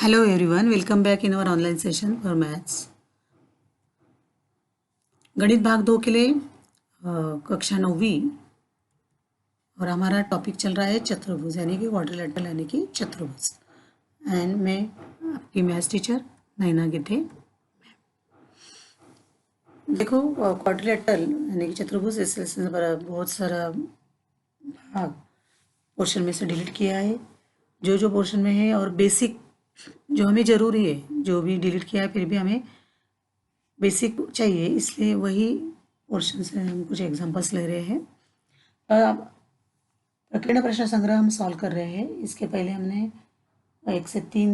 Hello everyone, welcome back in our online session for maths. गणित भाग 2 के लिए कक्षा 9वीं और हमारा टॉपिक चल रहा है चतुर्भुज यानी कि क्वाड्रिलेटरल यानी कि चतुर्भुज। एंड मैं आपकी मैथ्स टीचर नैना गिद्धे। देखो क्वाड्रिलेटरल यानी कि चतुर्भुज इस लेसन पर बहुत सारा भाग पोर्शन में से डिलीट किया है, जो पोर्शन में है और बेसिक जो हमें ज़रूरी है जो भी डिलीट किया है फिर भी हमें बेसिक चाहिए, इसलिए वही पोर्शन से हम कुछ एग्जांपल्स ले रहे हैं। अब प्रकीर्ण प्रश्न संग्रह हम सॉल्व कर रहे हैं। इसके पहले हमने 1 से 3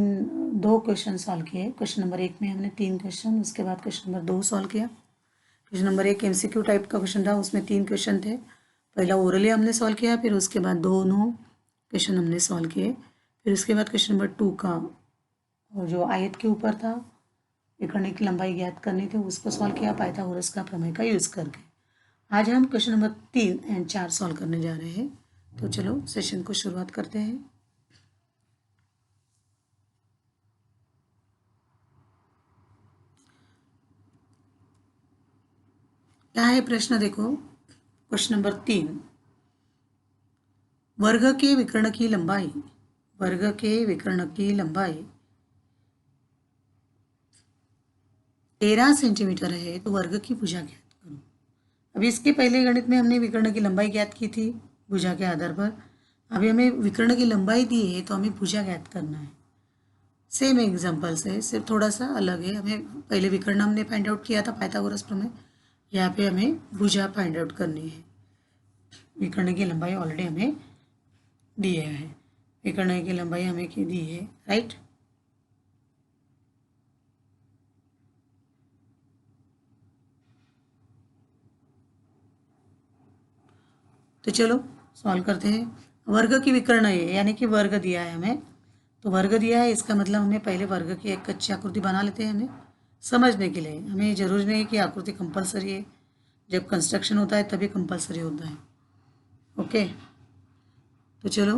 2 क्वेश्चन सॉल्व किए। क्वेश्चन नंबर 1 में हमने 3 क्वेश्चन, उसके बाद क्वेश्चन नंबर 2 सॉल्व किया। क्वेश्चन नंबर 1 MCQ टाइप का क्वेश्चन था, उसमें 3 क्वेश्चन थे। पहला ओरली हमने सॉल्व किया, फिर उसके बाद दोनों क्वेश्चन हमने सॉल्व किए। फिर उसके बाद क्वेश्चन नंबर 2 का और जो आयत के ऊपर था विकर्ण की लंबाई ज्ञात करनी थी उसको सॉल्व किया पाइथागोरस का प्रमेय का यूज़ करके। आज हम क्वेश्चन नंबर 3 एंड 4 सॉल्व करने जा रहे हैं। तो चलो सेशन को शुरुआत करते हैं। क्या है प्रश्न, देखो क्वेश्चन नंबर 3, वर्ग के विकर्ण की लंबाई 13 सेंटीमीटर है तो वर्ग की भुजा ज्ञात करो। अभी इसके पहले गणित में हमने विकर्ण की लंबाई ज्ञात की थी भुजा के आधार पर। अभी हमें विकर्ण की लंबाई दी है तो हमें भुजा ज्ञात करना है। सेम एग्जांपल से सिर्फ थोड़ा सा अलग है। हमें पहले विकर्ण हमने फाइंड आउट किया था पाइथागोरस प्रमेय, यहाँ पे हमें भुजा फाइंड आउट करनी है। विकर्ण की लंबाई ऑलरेडी हमें दी है, विकर्ण की लंबाई हमें की दी है, राइट। तो चलो सॉल्व करते हैं। वर्ग की विकर्ण है यानी कि वर्ग दिया है हमें, तो वर्ग दिया है इसका मतलब हमें पहले वर्ग की एक कच्ची आकृति बना लेते हैं। हमें समझने के लिए, हमें ज़रूरी नहीं है कि आकृति कंपलसरी है, जब कंस्ट्रक्शन होता है तभी कंपलसरी होता है। ओके, तो चलो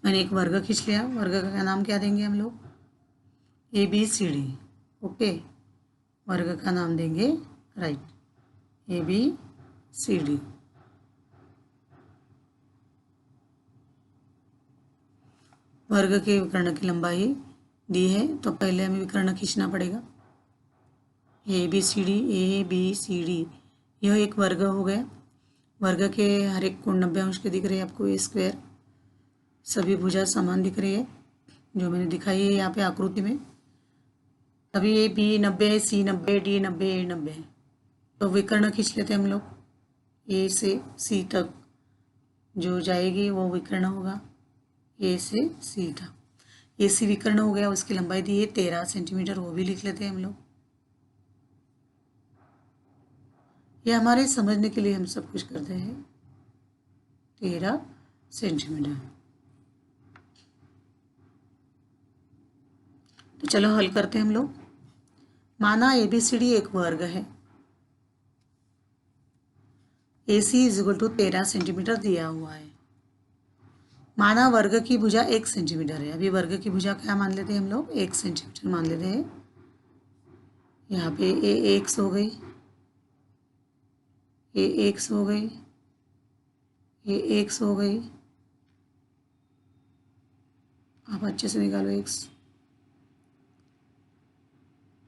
मैंने एक वर्ग खींच लिया। वर्ग का नाम क्या देंगे हम लोग? ABCD। ओके, वर्ग का नाम देंगे, राइट, ABCD। वर्ग के विकर्ण की लंबाई दी है तो पहले हमें विकर्ण खींचना पड़ेगा। ABCD यह एक वर्ग हो गया। वर्ग के हर एक कोण 90 अंश के दिख रहे हैं आपको। A² सभी भुजा समान दिख रही है जो मैंने दिखाई है यहाँ पे आकृति में। अभी ये B 90 है, C 90, D 90, A 90 है। तो विकर्ण खींच लेते हैं हम लोग। A से C तक जो जाएगी वो विकर्ण होगा। A से C था, AC विकर्ण हो गया। उसकी लंबाई दी है 13 सेंटीमीटर, वो भी लिख लेते हैं हम लोग। ये हमारे समझने के लिए हम सब कुछ करते हैं। 13 सेंटीमीटर। तो चलो हल करते हैं हम लोग। माना ABCD एक वर्ग है, AC = 13 सेंटीमीटर दिया हुआ है। माना वर्ग की भुजा 1 सेंटीमीटर है। अभी वर्ग की भुजा क्या मान लेते हैं हम लोग? 1 सेंटीमीटर मान लेते हैं। यहाँ पे AX हो गई, AX हो गई, AX हो गई। आप अच्छे से निकालो X,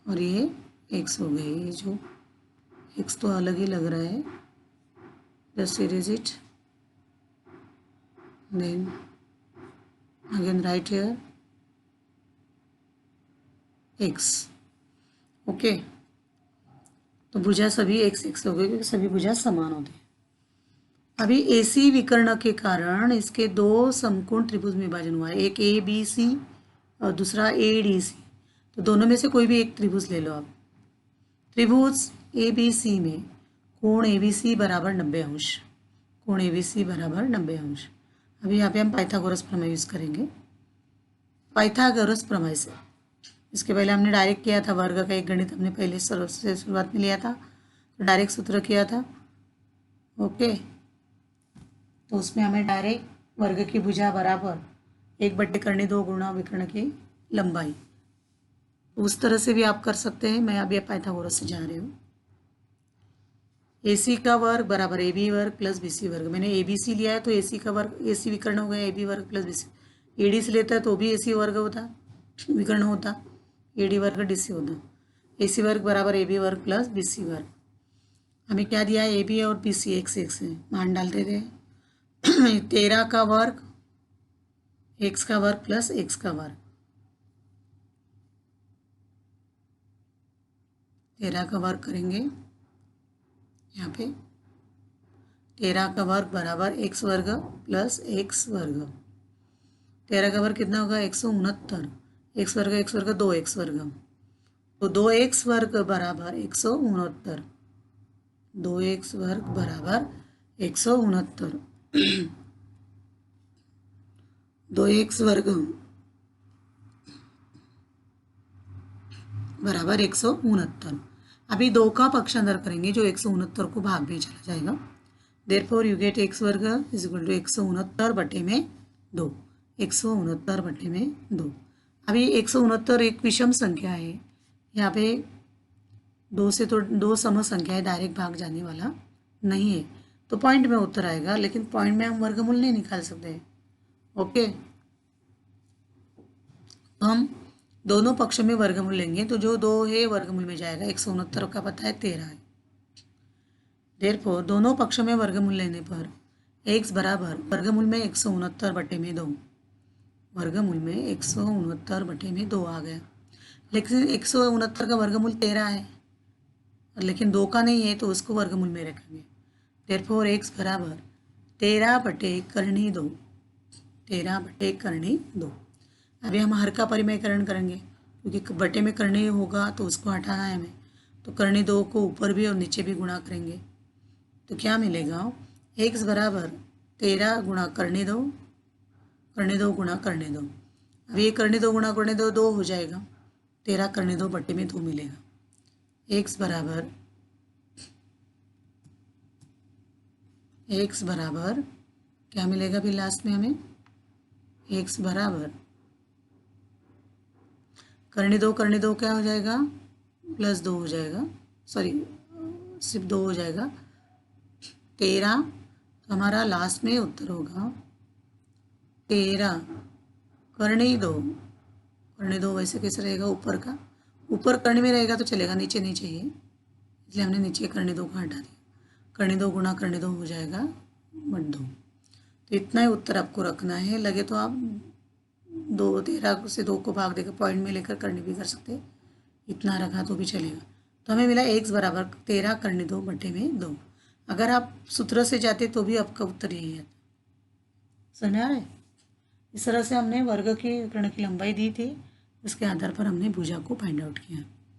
और ये X हो गई। ये जो X तो अलग ही लग रहा है, just erase it, then again write here X। Okay, तो भुजा सभी X हो गई क्योंकि सभी भुजा समान होते हैं। अभी AC विकर्ण के कारण इसके दो समकोण त्रिभुज में विभाजन हुआ है, एक ABC और दूसरा ADC। तो दोनों में से कोई भी एक त्रिभुज ले लो आप। त्रिभुज ABC में कोण ABC बराबर 90 अंश, कोण ABC बराबर 90 अंश। अभी यहाँ पे हम पाइथागोरस प्रमेय यूज़ करेंगे। पाइथागोरस प्रमेय से इसके पहले हमने डायरेक्ट किया था वर्ग का एक गणित, हमने पहले से शुरुआत में लिया था, तो डायरेक्ट सूत्र किया था। ओके, तो उसमें हमें डायरेक्ट वर्ग की भुजा बराबर 1/2 गुणा विकर्ण की लंबाई। उस तरह से भी आप कर सकते हैं। मैं अभी पाइथागोरस से जा रही हूँ। AC का वर्ग बराबर AB वर्ग प्लस BC वर्ग। मैंने ABC लिया है तो AC का वर्ग, AC विकर्ण हो गया AB वर्ग प्लस BC। AD से लेता है तो भी AC वर्ग होता, विकर्ण होता, AD वर्ग DC होता। AC वर्ग बराबर AB वर्ग प्लस BC वर्ग। हमें क्या दिया है, AB और BC x x है, मान डालते थे। 13 का वर्ग x का वर्ग प्लस x का वर्ग, 13 का वर्ग करेंगे यहाँ पे। 13 का वर्ग बराबर x वर्ग प्लस x वर्ग। 13 का वर्ग कितना होगा, 169। x वर्ग 2x वर्ग, तो 2x वर्ग बराबर 169। 2x वर्ग बराबर 169। 2x वर्ग बराबर 169। अभी 2 का पक्षांतर करेंगे जो 169 को भाग में चला जाएगा। देयरफॉर यू गेट x वर्ग इज इक्वल टू 169 बटे में 2। 169 बटे में 2। अभी 169 एक विषम संख्या है, यहाँ पे 2 से तो 2 सम संख्या है, डायरेक्ट भाग जाने वाला नहीं है, तो पॉइंट में उत्तर आएगा, लेकिन पॉइंट में हम वर्गमूल नहीं निकाल सकते। ओके, तो हम दोनों पक्षों में वर्गमूल लेंगे, तो जो 2 है वर्गमूल में जाएगा। 169 का पता है 13 है। देयरफॉर दोनों पक्षों में वर्गमूल लेने पर x बराबर वर्गमूल में 169 बटे में 2, वर्गमूल में 169 बटे में 2 आ गया। लेकिन 169 का वर्गमूल 13 है, लेकिन 2 का नहीं है, तो उसको वर्गमूल में रखेंगे। देयरफॉर x बराबर 13 बटे करनी 2, 13 बटे करनी 2। अभी हम हर का परिमयकरण करेंगे, क्योंकि बटे में करनी होगा तो उसको हटाना है हमें, तो करनी 2 को ऊपर भी और नीचे भी गुणा करेंगे, तो क्या मिलेगा, x बराबर 13 गुणा करनी 2, करनी 2 गुणा करनी 2। अब ये करनी 2 गुणा करनी 2 2 हो जाएगा, 13 करनी 2 बटे में 2 मिलेगा। x बराबर क्या मिलेगा फिर लास्ट में हमें, x बराबर करनी 2 क्या हो जाएगा, प्लस 2 हो जाएगा, सॉरी सिर्फ 2 हो जाएगा। 13, तो हमारा लास्ट में उत्तर होगा 13 करनी 2। करनी 2 वैसे कैसे रहेगा, ऊपर का, ऊपर करनी में रहेगा तो चलेगा, नीचे नहीं चाहिए, इसलिए हमने नीचे करनी 2 का हटा दिया। करनी 2 गुणा करनी 2 हो जाएगा बट 2। तो इतना ही उत्तर आपको रखना है। लगे तो आप 13 से 2 को भाग देकर पॉइंट में लेकर करनी भी कर सकते, इतना रखा तो भी चलेगा। तो हमें मिला x बराबर 13 करनी 2 बटे में 2। अगर आप सूत्र से जाते तो भी आपका उत्तर यही है। समझ में आ रहा है? इस तरह से हमने वर्ग की विकर्ण की लंबाई दी थी, उसके आधार पर हमने भुजा को फाइंड आउट किया।